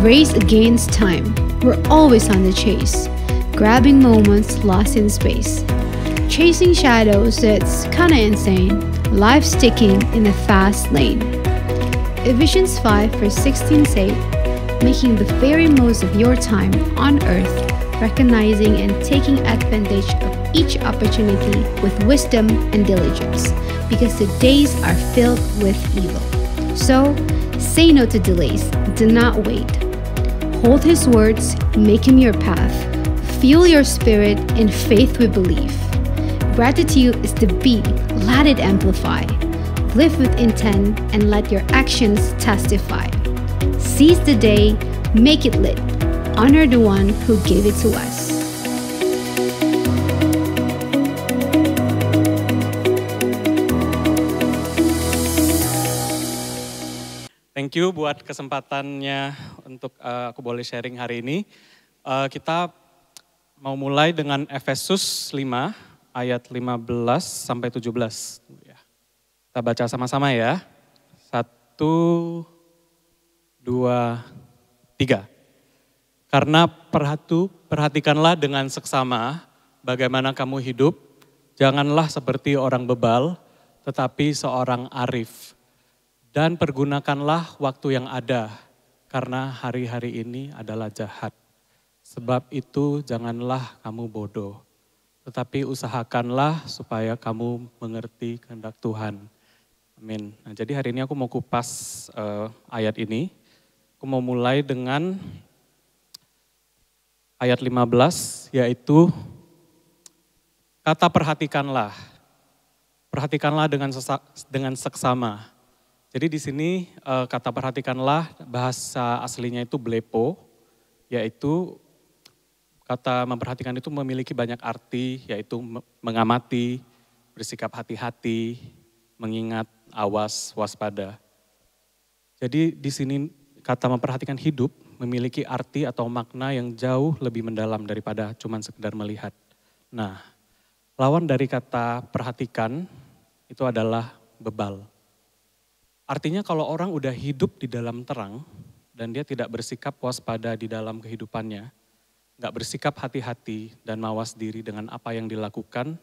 race against time. We're always on the chase, grabbing moments lost in space. Chasing shadows, it's kinda insane. Life sticking in a fast lane. Ephesians 5 verse 16 say, making the very most of your time on earth, recognizing and taking advantage of each opportunity with wisdom and diligence, because the days are filled with evil. So, say no to delays, do not wait. Hold His words, make Him your path. Fuel your spirit, in faith we believe. Gratitude is the beat, let it amplify. Live with intent and let your actions testify. Seize the day, make it lit. Honor the one who gave it to us. Thank you buat kesempatannya untuk aku boleh sharing hari ini. Kita mau mulai dengan Efesus 5 ayat 15 sampai 17. Kita baca sama-sama ya. 1, 2, 3. Karena perhatikanlah dengan seksama bagaimana kamu hidup. Janganlah seperti orang bebal, tetapi seorang arif. Dan pergunakanlah waktu yang ada, karena hari-hari ini adalah jahat. Sebab itu janganlah kamu bodoh, tetapi usahakanlah supaya kamu mengerti kehendak Tuhan. Amin. Nah, jadi hari ini aku mau kupas ayat ini. Aku mau mulai dengan ayat 15, yaitu kata perhatikanlah. Perhatikanlah dengan seksama. Jadi di sini kata perhatikanlah bahasa aslinya itu blepo, yaitu kata memperhatikan itu memiliki banyak arti, yaitu mengamati, bersikap hati-hati, mengingat, awas, waspada. Jadi di sini kata memperhatikan hidup memiliki arti atau makna yang jauh lebih mendalam daripada cuma sekedar melihat. Nah, lawan dari kata perhatikan itu adalah bebal. Artinya kalau orang udah hidup di dalam terang dan dia tidak bersikap waspada di dalam kehidupannya, gak bersikap hati-hati dan mawas diri dengan apa yang dilakukan,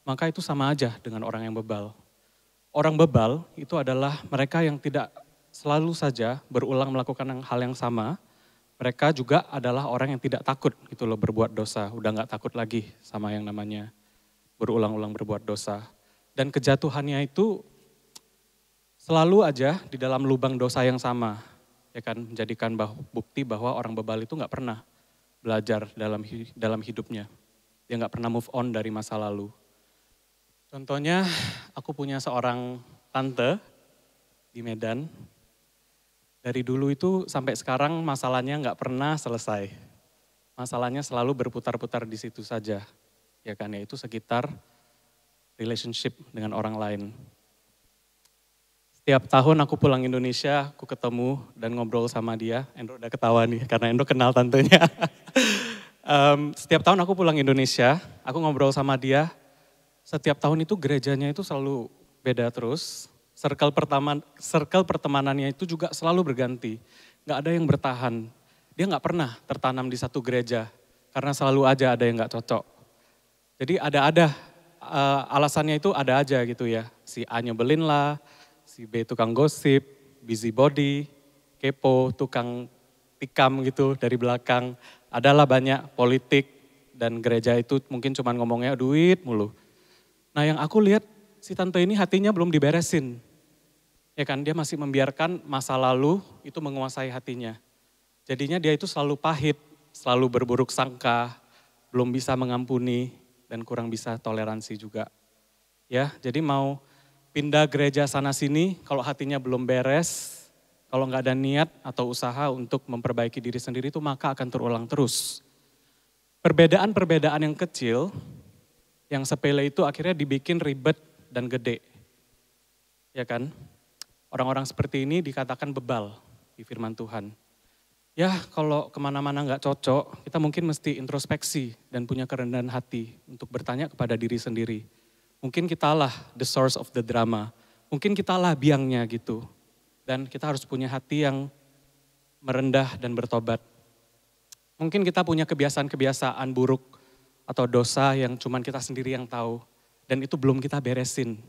maka itu sama aja dengan orang yang bebal. Orang bebal itu adalah mereka yang tidak selalu saja berulang melakukan hal yang sama. Mereka juga adalah orang yang tidak takut gitu loh berbuat dosa. Udah gak takut lagi sama yang namanya berulang-ulang berbuat dosa. Dan kejatuhannya itu selalu aja di dalam lubang dosa yang sama. Ya kan, menjadikan bukti bahwa orang bebal itu gak pernah belajar dalam hidupnya. Dia gak pernah move on dari masa lalu. Contohnya aku punya seorang tante di Medan. Dari dulu itu sampai sekarang masalahnya gak pernah selesai. Masalahnya selalu berputar-putar di situ saja. Ya kan, yaitu sekitar relationship dengan orang lain. Setiap tahun aku pulang Indonesia, aku ketemu dan ngobrol sama dia. Endro udah ketawa nih, karena Endro kenal tantenya. Setiap tahun aku pulang Indonesia, aku ngobrol sama dia. Setiap tahun itu gerejanya itu selalu beda terus. Circle pertemanannya itu juga selalu berganti. Gak ada yang bertahan. Dia gak pernah tertanam di satu gereja, karena selalu aja ada yang gak cocok. Jadi alasannya itu ada aja gitu ya. Si A nyebelin lah, si B tukang gosip, busybody, kepo, tukang tikam gitu dari belakang. Adalah banyak politik dan gereja itu mungkin cuma ngomongnya duit mulu. Nah yang aku lihat si tante ini hatinya belum diberesin. Ya kan, dia masih membiarkan masa lalu itu menguasai hatinya. Jadinya dia itu selalu pahit, selalu berburuk sangka, belum bisa mengampuni dan kurang bisa toleransi juga. Ya, jadi mau pindah gereja sana sini, kalau hatinya belum beres, kalau nggak ada niat atau usaha untuk memperbaiki diri sendiri itu maka akan terulang terus. Perbedaan-perbedaan yang kecil, yang sepele itu akhirnya dibikin ribet dan gede. Ya kan? Orang-orang seperti ini dikatakan bebal di firman Tuhan. Ya kalau kemana-mana nggak cocok, kita mungkin mesti introspeksi dan punya kerendahan hati untuk bertanya kepada diri sendiri. Mungkin kitalah the source of the drama. Mungkin kitalah biangnya gitu. Dan kita harus punya hati yang merendah dan bertobat. Mungkin kita punya kebiasaan-kebiasaan buruk atau dosa yang cuman kita sendiri yang tahu. Dan itu belum kita beresin.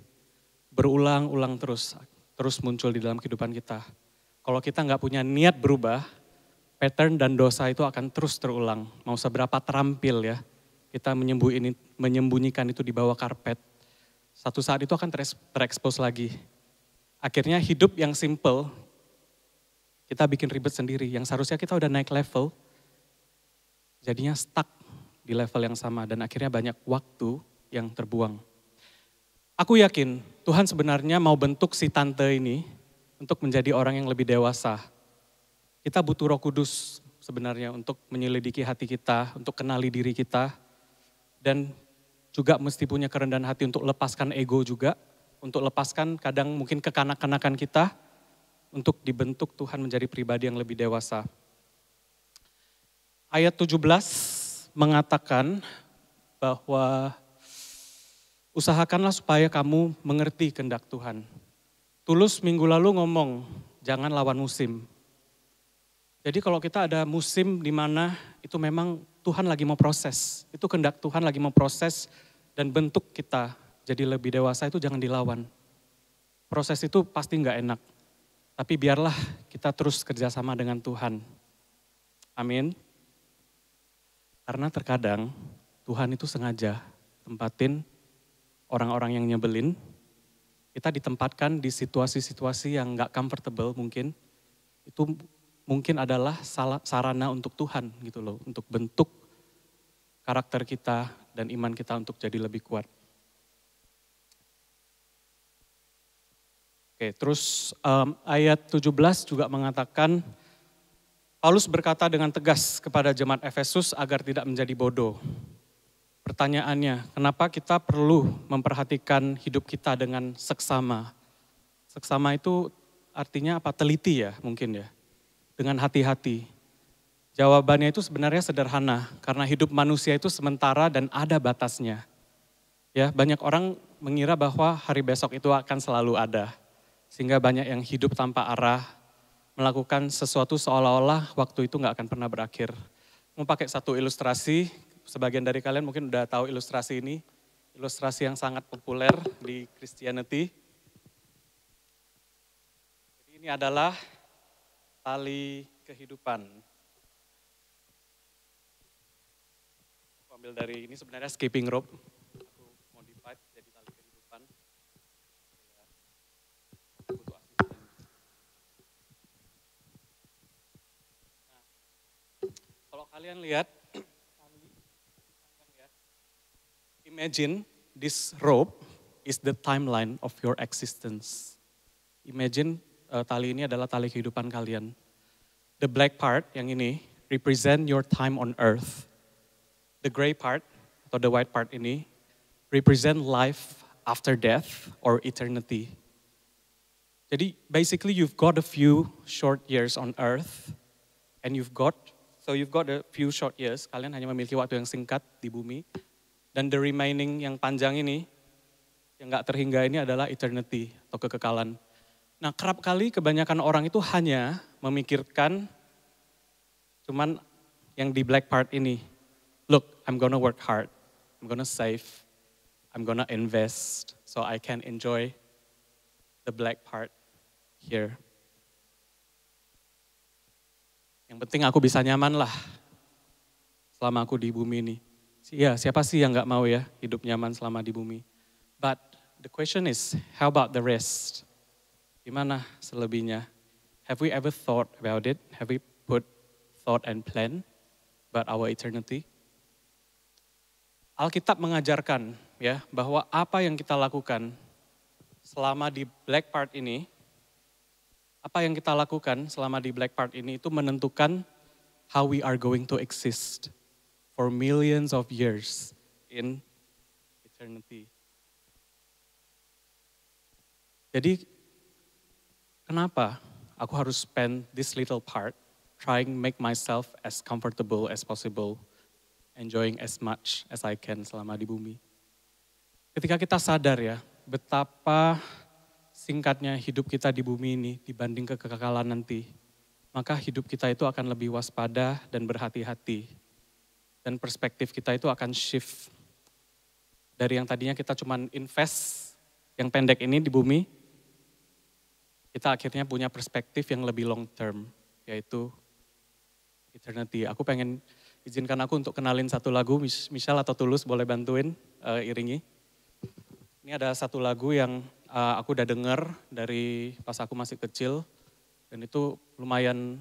Berulang-ulang terus muncul di dalam kehidupan kita. Kalau kita nggak punya niat berubah, pattern dan dosa itu akan terus terulang. Mau seberapa terampil ya, kita menyembunyikan itu di bawah karpet. Satu saat itu akan terekspos lagi. Akhirnya hidup yang simple, kita bikin ribet sendiri. Yang seharusnya kita udah naik level, jadinya stuck di level yang sama. Dan akhirnya banyak waktu yang terbuang. Aku yakin Tuhan sebenarnya mau bentuk si tante ini untuk menjadi orang yang lebih dewasa. Kita butuh Roh Kudus sebenarnya untuk menyelidiki hati kita, untuk kenali diri kita. Dan juga mesti punya kerendahan hati untuk lepaskan ego juga. Untuk lepaskan kadang mungkin kekanak-kanakan kita. Untuk dibentuk Tuhan menjadi pribadi yang lebih dewasa. Ayat 17 mengatakan bahwa usahakanlah supaya kamu mengerti kehendak Tuhan. Tulus minggu lalu ngomong, jangan lawan musim. Jadi kalau kita ada musim di mana itu memang Tuhan lagi mau proses. Itu kehendak Tuhan lagi mau proses dan bentuk kita jadi lebih dewasa itu jangan dilawan. Proses itu pasti nggak enak. Tapi biarlah kita terus kerjasama dengan Tuhan. Amin. Karena terkadang Tuhan itu sengaja tempatin orang-orang yang nyebelin. Kita ditempatkan di situasi-situasi yang gak comfortable mungkin. Itu mungkin adalah sarana untuk Tuhan gitu loh. Untuk bentuk karakter kita dan iman kita untuk jadi lebih kuat. Oke, terus ayat 17 juga mengatakan, Paulus berkata dengan tegas kepada jemaat Efesus agar tidak menjadi bodoh. Pertanyaannya, kenapa kita perlu memperhatikan hidup kita dengan seksama? Seksama itu artinya apa? Teliti ya mungkin ya. Dengan hati-hati. Jawabannya itu sebenarnya sederhana, karena hidup manusia itu sementara dan ada batasnya. Ya, banyak orang mengira bahwa hari besok itu akan selalu ada. Sehingga banyak yang hidup tanpa arah, melakukan sesuatu seolah-olah waktu itu gak akan pernah berakhir. Mau pakai satu ilustrasi, sebagian dari kalian mungkin udah tahu ilustrasi ini. Ilustrasi yang sangat populer di Christianity. Jadi ini adalah tali kehidupan. Aku ambil dari ini sebenarnya skipping rope. Aku modified jadi tali kehidupan. Nah, kalau kalian lihat, imagine this rope is the timeline of your existence. Imagine tali ini adalah tali kehidupan kalian. The black part yang ini represent your time on earth. The gray part atau the white part ini represent life after death or eternity. Jadi basically you've got a few short years on earth and you've got a few short years, kalian hanya memiliki waktu yang singkat di bumi. Dan the remaining yang panjang ini, yang gak terhingga ini adalah eternity atau kekekalan. Nah kerap kali kebanyakan orang itu hanya memikirkan cuman yang di black part ini. Look, I'm gonna work hard, I'm gonna save, I'm gonna invest so I can enjoy the black part here. Yang penting aku bisa nyaman lah selama aku di bumi ini. Ya, siapa sih yang gak mau ya hidup nyaman selama di bumi. But the question is, how about the rest? Gimana selebihnya? Have we ever thought about it? Have we put thought and plan about our eternity? Alkitab mengajarkan ya bahwa apa yang kita lakukan selama di black part ini, apa yang kita lakukan selama di black part ini itu menentukan how we are going to exist for millions of years in eternity. Jadi kenapa aku harus spend this little part trying make myself as comfortable as possible, enjoying as much as I can selama di bumi. Ketika kita sadar ya, betapa singkatnya hidup kita di bumi ini dibanding kekekalan nanti. maka hidup kita itu akan lebih waspada dan berhati-hati. Dan perspektif kita itu akan shift. Dari yang tadinya kita cuma invest yang pendek ini di bumi, kita akhirnya punya perspektif yang lebih long term, yaitu eternity. Aku pengen izinkan aku untuk kenalin satu lagu, Michelle atau Tulus boleh bantuin iringi. Ini ada satu lagu yang aku udah denger dari pas aku masih kecil, dan itu lumayan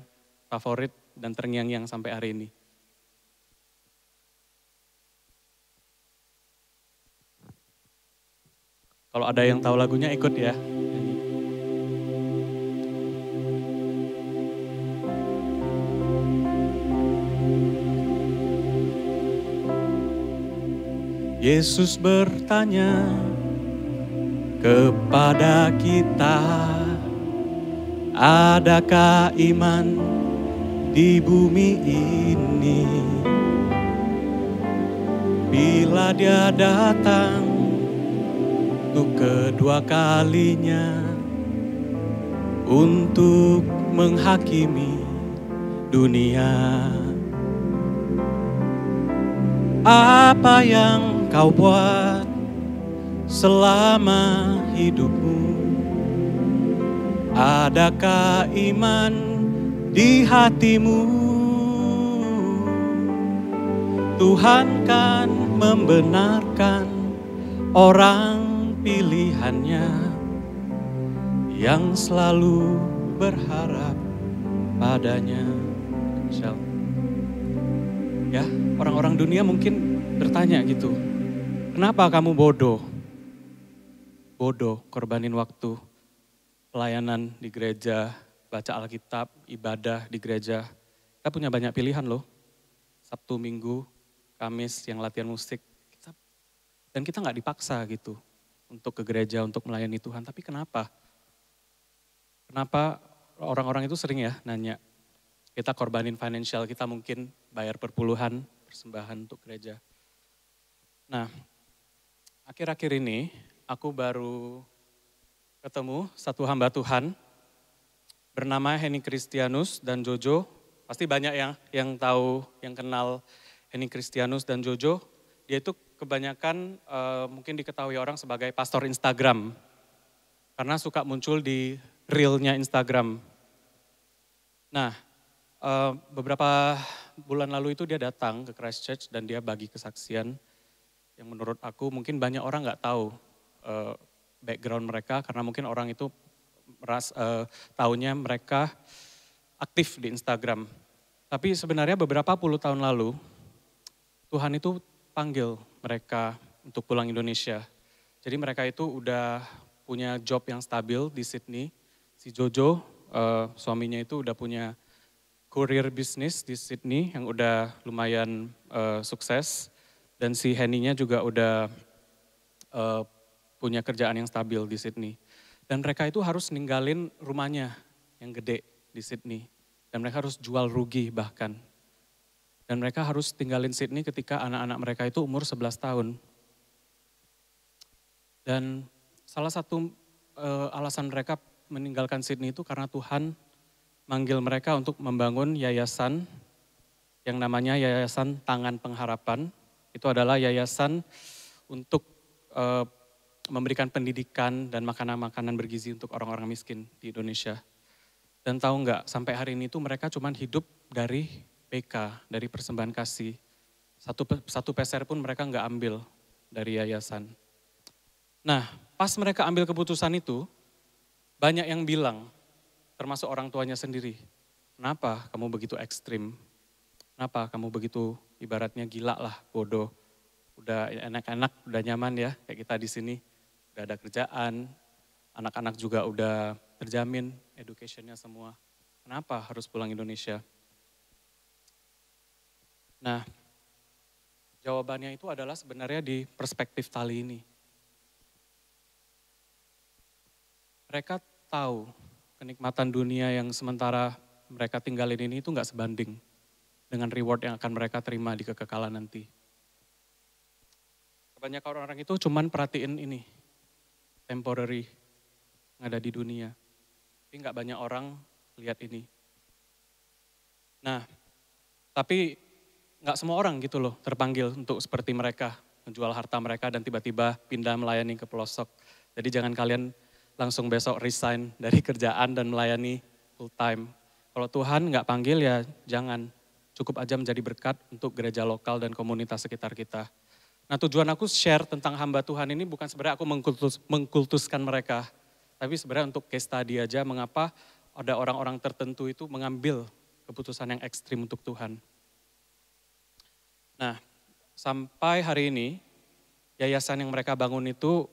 favorit dan terngiang-ngiang sampai hari ini. Kalau ada yang tahu lagunya ikut ya. Yesus bertanya kepada kita, adakah iman di bumi ini? Bila dia datang untuk kedua kalinya untuk menghakimi dunia. Apa yang kau buat selama hidupmu? Adakah iman di hatimu? Tuhan kan membenarkan orang pilihannya yang selalu berharap padanya. Ya, orang-orang dunia mungkin bertanya gitu, kenapa kamu bodoh? Bodoh, korbanin waktu, pelayanan di gereja, baca Alkitab, ibadah di gereja. Kita punya banyak pilihan loh, Sabtu, Minggu, Kamis yang latihan musik. Dan kita gak dipaksa gitu untuk ke gereja, untuk melayani Tuhan. Tapi kenapa? Kenapa orang-orang itu sering ya nanya, kita korbanin financial, kita mungkin bayar perpuluhan, persembahan untuk gereja. Nah, akhir-akhir ini aku baru ketemu satu hamba Tuhan bernama Henny Christianus dan Jojo. Pasti banyak yang tahu, yang kenal Henny Christianus dan Jojo. Dia itu kebanyakan mungkin diketahui orang sebagai pastor Instagram. Karena suka muncul di reel-nya Instagram. Nah, beberapa bulan lalu itu dia datang ke Christchurch dan dia bagi kesaksian yang menurut aku mungkin banyak orang gak tahu background mereka. Karena mungkin orang itu taunya mereka aktif di Instagram. Tapi sebenarnya beberapa puluh tahun lalu Tuhan itu panggil mereka untuk pulang Indonesia. Jadi mereka itu udah punya job yang stabil di Sydney. Si Jojo, suaminya itu udah punya career bisnis di Sydney yang udah lumayan sukses. Dan si Henny-nya juga udah punya kerjaan yang stabil di Sydney. Dan mereka itu harus ninggalin rumahnya yang gede di Sydney. Dan mereka harus jual rugi bahkan. Dan mereka harus tinggalin Sydney ketika anak-anak mereka itu umur 11 tahun. Dan salah satu alasan mereka meninggalkan Sydney itu karena Tuhan manggil mereka untuk membangun yayasan yang namanya Yayasan Tangan Pengharapan. Itu adalah yayasan untuk memberikan pendidikan dan makanan-makanan bergizi untuk orang-orang miskin di Indonesia. Dan tahu nggak, sampai hari ini tuh mereka cuma hidup dari PK, dari persembahan kasih. Satu peser pun mereka nggak ambil dari yayasan. Nah, pas mereka ambil keputusan itu, banyak yang bilang, termasuk orang tuanya sendiri, kenapa kamu begitu ekstrim? Kenapa kamu begitu ibaratnya gila lah, bodoh. Udah enak-enak, udah nyaman ya, kayak kita di sini. Udah ada kerjaan, anak-anak juga udah terjamin, education-nya semua. Kenapa harus pulang Indonesia? Nah, jawabannya itu adalah sebenarnya di perspektif tali ini. Mereka tahu kenikmatan dunia yang sementara mereka tinggalin ini itu gak sebanding dengan reward yang akan mereka terima di kekekalan nanti. Kebanyakan orang itu cuman perhatiin ini, temporary yang ada di dunia. Tapi gak banyak orang lihat ini. Nah, tapi nggak semua orang gitu loh terpanggil untuk seperti mereka, menjual harta mereka dan tiba-tiba pindah melayani ke pelosok. Jadi jangan kalian langsung besok resign dari kerjaan dan melayani full time. Kalau Tuhan nggak panggil ya jangan, cukup aja menjadi berkat untuk gereja lokal dan komunitas sekitar kita. Nah tujuan aku share tentang hamba Tuhan ini bukan sebenarnya aku mengkultuskan mereka, tapi sebenarnya untuk case study aja mengapa ada orang-orang tertentu itu mengambil keputusan yang ekstrim untuk Tuhan. Nah, sampai hari ini, yayasan yang mereka bangun itu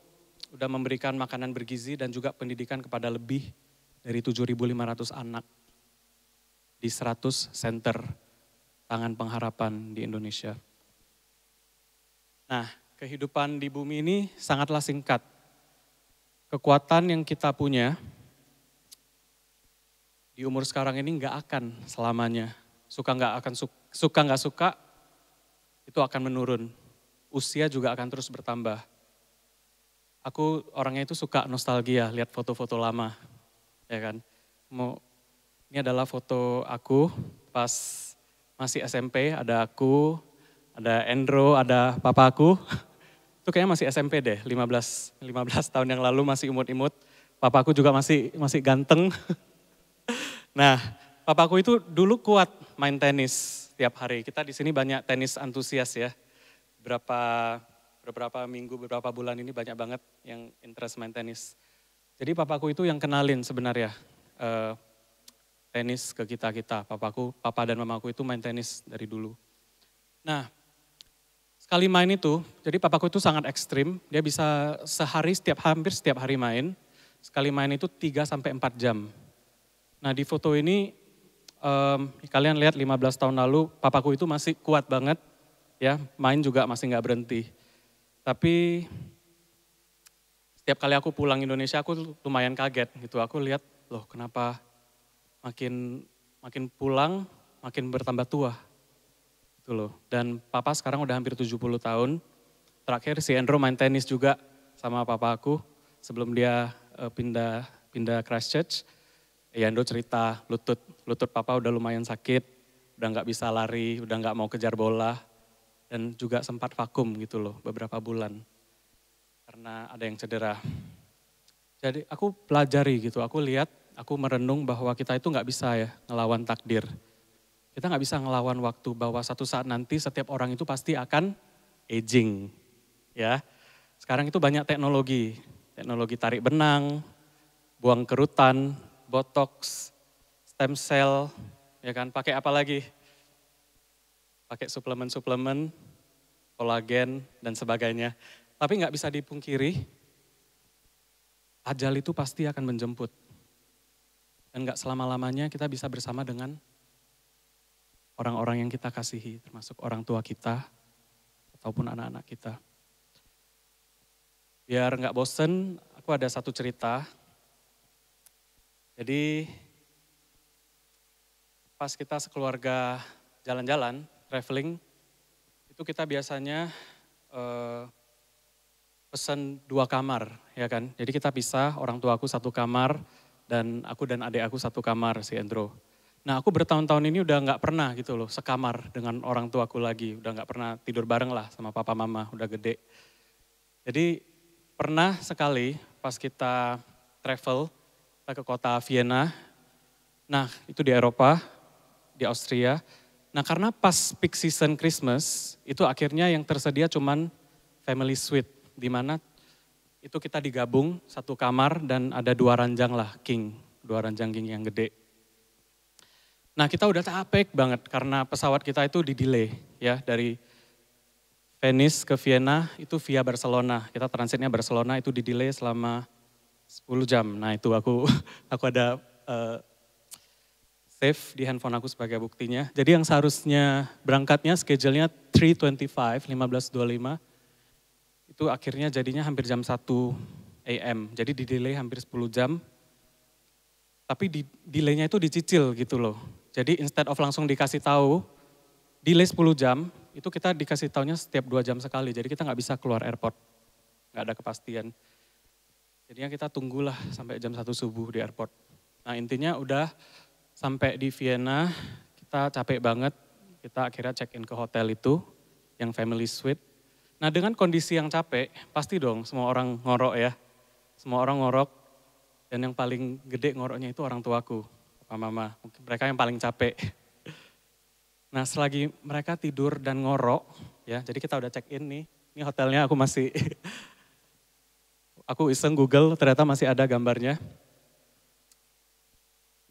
udah memberikan makanan bergizi dan juga pendidikan kepada lebih dari 7.500 anak di 100 center tangan pengharapan di Indonesia. Nah, kehidupan di bumi ini sangatlah singkat. Kekuatan yang kita punya di umur sekarang ini nggak akan selamanya. Suka nggak suka, itu akan menurun. Usia juga akan terus bertambah. Aku orangnya itu suka nostalgia, lihat foto-foto lama, ya kan. Ini adalah foto aku pas masih SMP, ada aku, ada Endro, ada papa aku. Itu kayaknya masih SMP deh, 15 tahun yang lalu masih imut-imut. Papa aku juga masih ganteng. Nah, papaku itu dulu kuat main tenis tiap hari. Kita di sini banyak tenis antusias ya. Beberapa minggu, beberapa bulan ini banyak banget yang interest main tenis. Jadi papaku itu yang kenalin sebenarnya tenis ke kita. Papa dan mamaku itu main tenis dari dulu. Nah, sekali main itu, jadi papaku itu sangat ekstrim. Dia bisa hampir setiap hari main. Sekali main itu 3-4 jam. Nah di foto ini kalian lihat 15 tahun lalu papaku itu masih kuat banget ya, main juga masih nggak berhenti. Tapi setiap kali aku pulang Indonesia aku lumayan kaget gitu, aku lihat loh kenapa makin pulang makin bertambah tua gitu loh. Dan papa sekarang udah hampir 70 tahun, terakhir si Endro main tenis juga sama papa aku sebelum dia pindah Christchurch. Yando cerita lutut papa udah lumayan sakit, udah nggak bisa lari, udah nggak mau kejar bola, dan juga sempat vakum gitu loh beberapa bulan karena ada yang cedera. Jadi aku pelajari gitu, aku lihat, aku merenung bahwa kita itu nggak bisa ya ngelawan takdir. Kita nggak bisa ngelawan waktu, bahwa satu saat nanti setiap orang itu pasti akan aging, ya. Sekarang itu banyak teknologi tarik benang, buang kerutan, botox, stem cell, ya kan, pakai apa lagi? Pakai suplemen, kolagen, dan sebagainya. Tapi nggak bisa dipungkiri, ajal itu pasti akan menjemput. Dan nggak selama-lamanya kita bisa bersama dengan orang-orang yang kita kasihi, termasuk orang tua kita, ataupun anak-anak kita. Biar nggak bosen, aku ada satu cerita. Jadi pas kita sekeluarga jalan-jalan, traveling, itu kita biasanya pesan 2 kamar, ya kan. Jadi kita pisah, orang tua aku 1 kamar, dan aku dan adik aku 1 kamar, si Endro. Nah aku bertahun-tahun ini udah nggak pernah gitu loh, sekamar dengan orang tuaku lagi. Udah nggak pernah tidur bareng lah sama papa mama, udah gede. Jadi pernah sekali pas kita travel, kita ke kota Vienna, nah itu di Eropa, di Austria. Nah karena pas peak season Christmas, itu akhirnya yang tersedia cuman family suite, di mana itu kita digabung 1 kamar dan ada 2 ranjang lah, 2 ranjang king yang gede. Nah kita udah capek banget karena pesawat kita itu di-delay ya, dari Venice ke Vienna itu via Barcelona, kita transitnya Barcelona itu di-delay selama 10 jam. Nah itu aku ada save di handphone aku sebagai buktinya. Jadi yang seharusnya berangkatnya schedule-nya 3:25, 15:25, itu akhirnya jadinya hampir jam 1 AM. Jadi di delay hampir 10 jam. Tapi delay-nya itu dicicil gitu loh. Jadi instead of langsung dikasih tahu, delay 10 jam, itu kita dikasih taunya setiap 2 jam sekali. Jadi kita nggak bisa keluar airport, nggak ada kepastian. Jadinya kita tunggulah sampai jam 1 subuh di airport. Nah intinya udah sampai di Vienna, kita capek banget, kita akhirnya check in ke hotel itu, yang family suite. Nah dengan kondisi yang capek, pasti dong semua orang ngorok ya. Semua orang ngorok, dan yang paling gede ngoroknya itu orang tuaku, papa mama. Mungkin mereka yang paling capek. Nah selagi mereka tidur dan ngorok, ya jadi kita udah check in nih. Ini hotelnya aku masih, aku iseng Google ternyata masih ada gambarnya.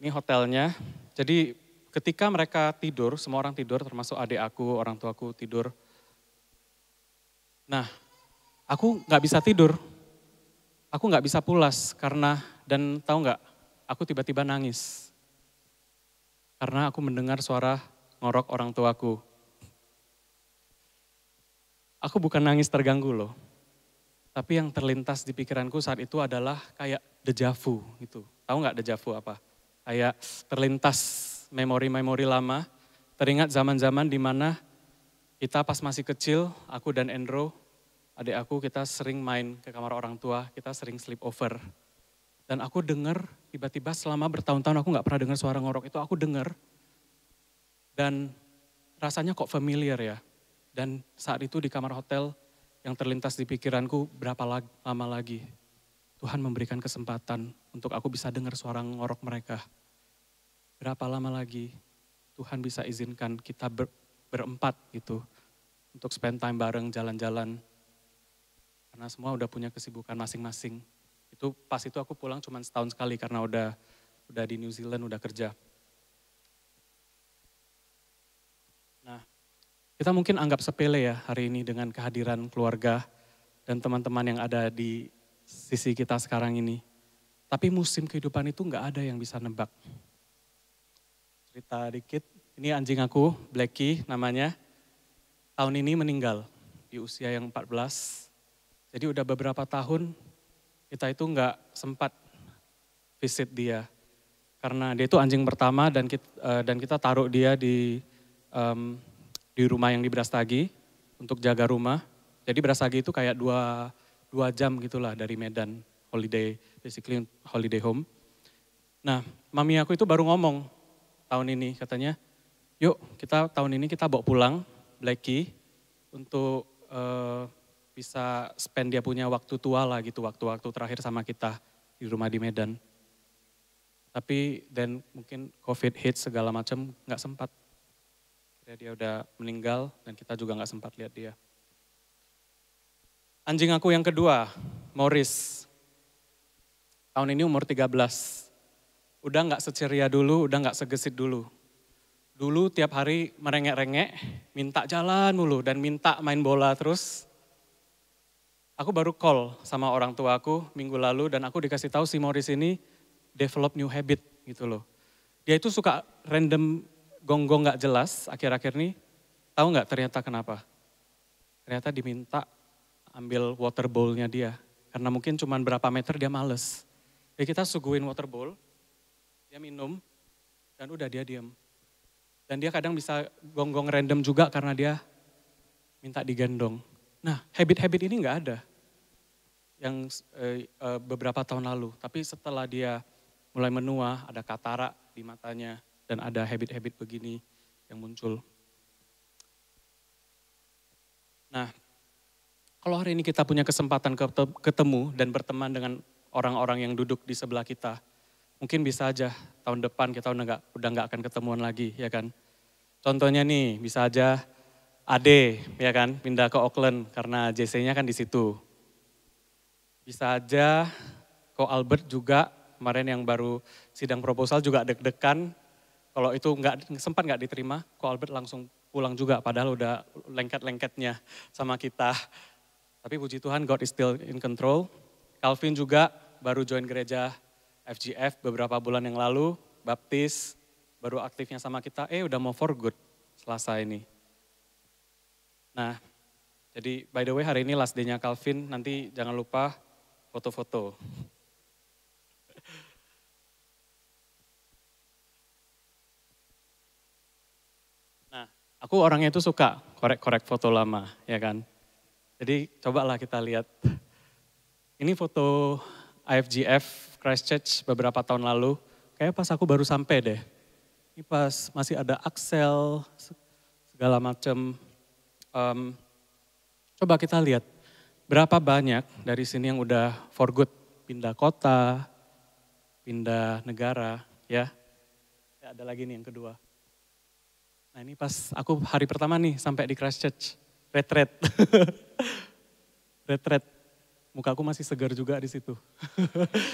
Ini hotelnya, jadi ketika mereka tidur, semua orang tidur termasuk adik aku, orang tuaku tidur. Nah, aku nggak bisa tidur, aku nggak bisa pulas karena, dan tahu nggak, aku tiba-tiba nangis. Karena aku mendengar suara ngorok orang tuaku. Aku bukan nangis terganggu loh, tapi yang terlintas di pikiranku saat itu adalah kayak deja vu gitu. Tahu nggak deja vu apa? Kayak terlintas memori-memori lama, teringat zaman-zaman di mana kita pas masih kecil, aku dan Endro, adik aku, kita sering main ke kamar orang tua, kita sering sleep over. Dan aku dengar tiba-tiba selama bertahun-tahun aku gak pernah dengar suara ngorok itu, aku dengar. Dan rasanya kok familiar ya. Dan saat itu di kamar hotel yang terlintas di pikiranku, berapa lama lagi Tuhan memberikan kesempatan untuk aku bisa dengar suara ngorok mereka. Berapa lama lagi Tuhan bisa izinkan kita berempat gitu untuk spend time bareng, jalan-jalan. Karena semua udah punya kesibukan masing-masing. Itu pas itu aku pulang cuma setahun sekali karena udah di New Zealand, udah kerja. Nah, kita mungkin anggap sepele ya hari ini dengan kehadiran keluarga dan teman-teman yang ada di sisi kita sekarang ini. Tapi musim kehidupan itu nggak ada yang bisa nebak. Cerita dikit, ini anjing aku, Blacky namanya. Tahun ini meninggal di usia yang 14. Jadi udah beberapa tahun kita itu nggak sempat visit dia. Karena dia itu anjing pertama dan kita taruh dia di rumah yang di Brastagi untuk jaga rumah. Jadi Brastagi itu kayak 2 jam gitulah dari Medan, basically holiday home. Nah, mami aku itu baru ngomong tahun ini katanya, yuk kita tahun ini kita bawa pulang Blacky untuk bisa spend dia punya waktu tua lah gitu, waktu-waktu terakhir sama kita di rumah di Medan. Tapi dan mungkin COVID hit segala macam nggak sempat. Dia udah meninggal dan kita juga nggak sempat lihat dia. Anjing aku yang kedua, Morris. Tahun ini umur 13. Udah nggak seceria dulu, udah nggak segesit dulu. Dulu tiap hari merengek-rengek, minta jalan mulu dan minta main bola terus. Aku baru call sama orang tua aku minggu lalu dan aku dikasih tahu si Morris ini develop new habit gitu loh. Dia itu suka random gonggong nggak jelas akhir-akhir ini. Tahu nggak ternyata kenapa? Ternyata diminta ambil water bowl-nya dia. Karena mungkin cuma berapa meter dia males. Jadi kita suguhin water bowl, dia minum, dan udah dia diam. Dan dia kadang bisa gonggong random juga karena dia minta digendong. Nah, habit-habit ini nggak ada yang beberapa tahun lalu. Tapi setelah dia mulai menua, ada katarak di matanya, dan ada habit-habit begini yang muncul. Nah, kalau hari ini kita punya kesempatan ketemu dan berteman dengan orang-orang yang duduk di sebelah kita, mungkin bisa aja tahun depan kita udah nggak akan ketemuan lagi, ya kan? Contohnya nih, bisa aja Ade, ya kan, pindah ke Auckland karena JC-nya kan di situ. Bisa aja Ko Albert juga kemarin yang baru sidang proposal juga deg-degan. Kalau itu sempat nggak diterima, Ko Albert langsung pulang juga, padahal udah lengket-lengketnya sama kita. Tapi puji Tuhan, God is still in control. Calvin juga baru join gereja FGF beberapa bulan yang lalu, baptis, baru aktifnya sama kita, udah mau for good Selasa ini. Nah, jadi by the way hari ini last day-nya Calvin, nanti jangan lupa foto-foto. Nah, aku orangnya itu suka korek-korek foto lama, ya kan. Jadi cobalah kita lihat. Ini foto IFGF Christchurch beberapa tahun lalu. Kayak pas aku baru sampai deh. Ini pas masih ada Axel, segala macam. Coba kita lihat berapa banyak dari sini yang udah for good, pindah kota, pindah negara, ya. Ada lagi nih yang kedua. Nah ini pas aku hari pertama nih sampai di Christchurch, retret. Retret, mukaku masih segar juga di situ.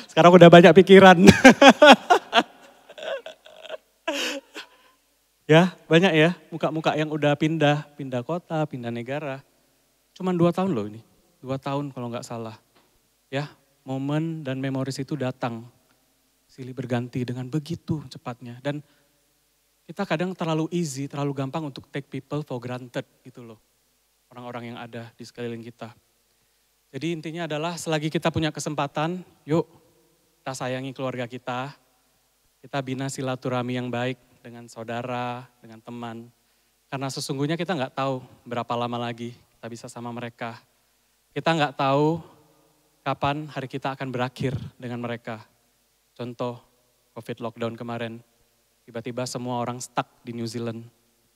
Sekarang udah banyak pikiran. Ya, banyak ya muka-muka yang udah pindah kota, pindah negara. Cuman 2 tahun loh ini, 2 tahun kalau nggak salah. Ya, momen dan memoris itu datang, silih berganti dengan begitu cepatnya. Dan kita kadang terlalu easy, terlalu gampang untuk take people for granted gitu loh. Orang-orang yang ada di sekeliling kita. Jadi intinya adalah selagi kita punya kesempatan, yuk kita sayangi keluarga kita bina silaturahmi yang baik dengan saudara, dengan teman. Karena sesungguhnya kita nggak tahu berapa lama lagi kita bisa sama mereka. Kita nggak tahu kapan hari kita akan berakhir dengan mereka. Contoh COVID lockdown kemarin, tiba-tiba semua orang stuck di New Zealand.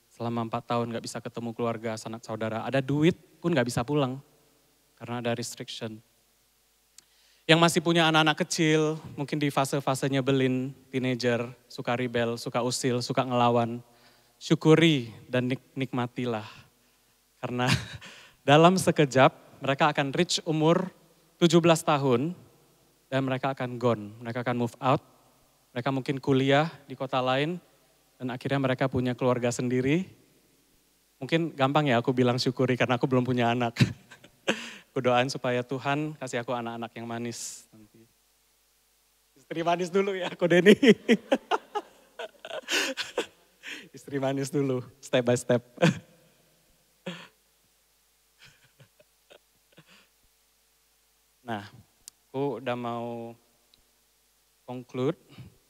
Selama 4 tahun nggak bisa ketemu keluarga, sanak saudara. Ada duit pun nggak bisa pulang karena ada restriction. Yang masih punya anak-anak kecil, mungkin di fase-fase nyebelin, teenager, suka rebel, suka usil, suka ngelawan. Syukuri dan nikmatilah. Karena dalam sekejap mereka akan reach umur 17 tahun dan mereka akan gone. Mereka akan move out, mereka mungkin kuliah di kota lain dan akhirnya mereka punya keluarga sendiri. Mungkin gampang ya aku bilang syukuri karena aku belum punya anak. Aku doain supaya Tuhan kasih aku anak-anak yang manis nanti. Istri manis dulu ya, kode ini. Istri manis dulu, step by step. Nah, aku udah mau conclude.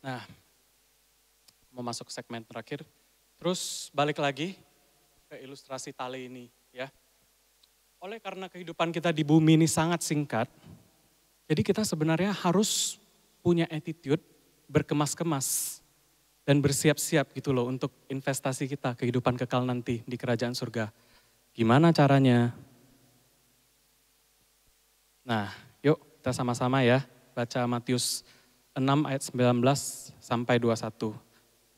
Nah, mau masuk segmen terakhir. Terus balik lagi ke ilustrasi tali ini ya. Oleh karena kehidupan kita di bumi ini sangat singkat, jadi kita sebenarnya harus punya attitude berkemas-kemas dan bersiap-siap gitu loh untuk investasi kita kehidupan kekal nanti di kerajaan surga. Gimana caranya? Nah, yuk kita sama-sama ya baca Matius 6 ayat 19 sampai 21.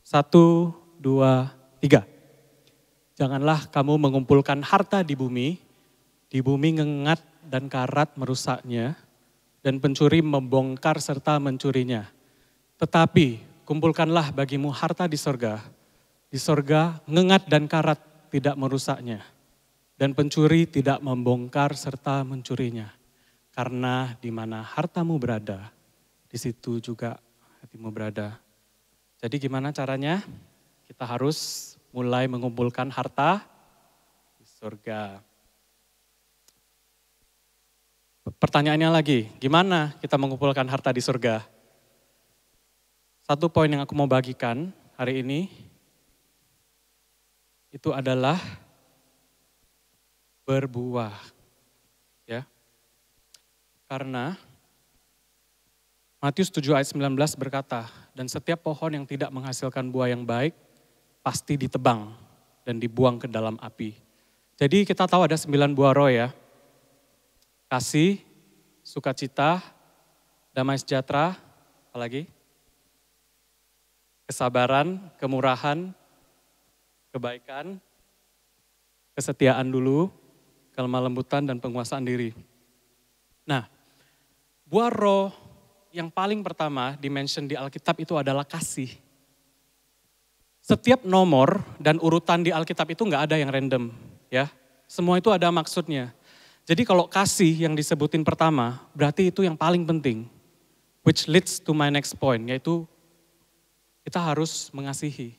1, 2, 3. Janganlah kamu mengumpulkan harta di bumi ngengat dan karat merusaknya, dan pencuri membongkar serta mencurinya. Tetapi kumpulkanlah bagimu harta di sorga. Di sorga ngengat dan karat tidak merusaknya, dan pencuri tidak membongkar serta mencurinya. Karena di mana hartamu berada, di situ juga hatimu berada. Jadi gimana caranya? Kita harus mulai mengumpulkan harta di surga. Pertanyaannya lagi, gimana kita mengumpulkan harta di surga? Satu poin yang aku mau bagikan hari ini, itu adalah berbuah. Ya. Karena Matius 7 ayat 19 berkata, dan setiap pohon yang tidak menghasilkan buah yang baik, pasti ditebang dan dibuang ke dalam api. Jadi kita tahu ada 9 buah roh ya. Kasih, sukacita, damai sejahtera, apalagi? Kesabaran, kemurahan, kebaikan, kesetiaan dulu, kelemah lembutan dan penguasaan diri. Nah, buah roh yang paling pertama dimention di Alkitab itu adalah kasih. Setiap nomor dan urutan di Alkitab itu nggak ada yang random, ya. Semua itu ada maksudnya. Jadi kalau kasih yang disebutin pertama, berarti itu yang paling penting. Which leads to my next point, yaitu kita harus mengasihi.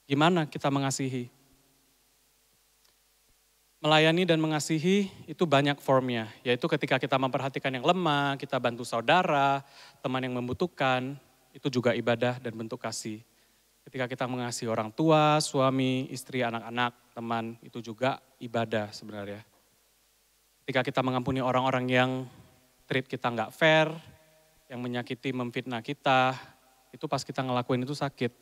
Gimana kita mengasihi? Melayani dan mengasihi itu banyak formnya, yaitu ketika kita memperhatikan yang lemah, kita bantu saudara, teman yang membutuhkan, itu juga ibadah dan bentuk kasih. Ketika kita mengasihi orang tua, suami, istri, anak-anak, teman, itu juga ibadah sebenarnya. Ketika kita mengampuni orang-orang yang treat kita nggak fair, yang menyakiti, memfitnah kita, itu pas kita ngelakuin itu sakit.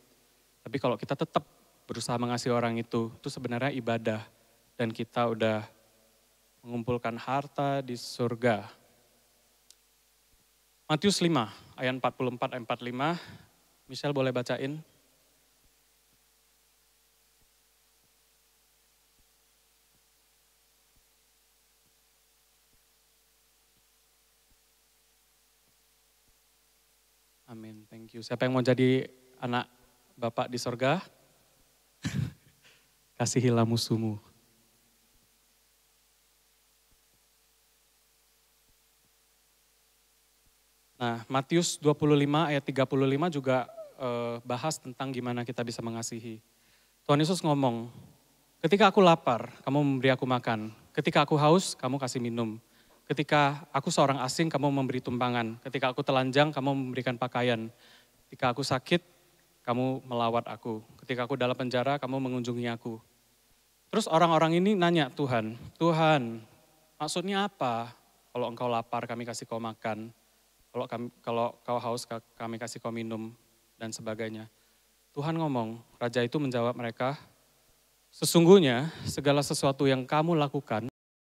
Tapi kalau kita tetap berusaha mengasihi orang itu sebenarnya ibadah. Dan kita udah mengumpulkan harta di surga. Matius 5 ayat 44-45, Michelle boleh bacain? Amin, thank you. Siapa yang mau jadi anak Bapak di surga? Kasihilah musuhmu. Nah, Matius 25 ayat 35 juga bahas tentang gimana kita bisa mengasihi. Tuhan Yesus ngomong, ketika aku lapar, kamu memberi aku makan. Ketika aku haus, kamu kasih minum. Ketika aku seorang asing, kamu memberi tumpangan. Ketika aku telanjang, kamu memberikan pakaian. Ketika aku sakit, kamu melawat aku. Ketika aku dalam penjara, kamu mengunjungi aku. Terus orang-orang ini nanya Tuhan, Tuhan, maksudnya apa? Kalau engkau lapar, kami kasih kau makan. Kalau kau haus, kami kasih kau minum, dan sebagainya. Tuhan ngomong, raja itu menjawab mereka, sesungguhnya segala sesuatu yang kamu lakukan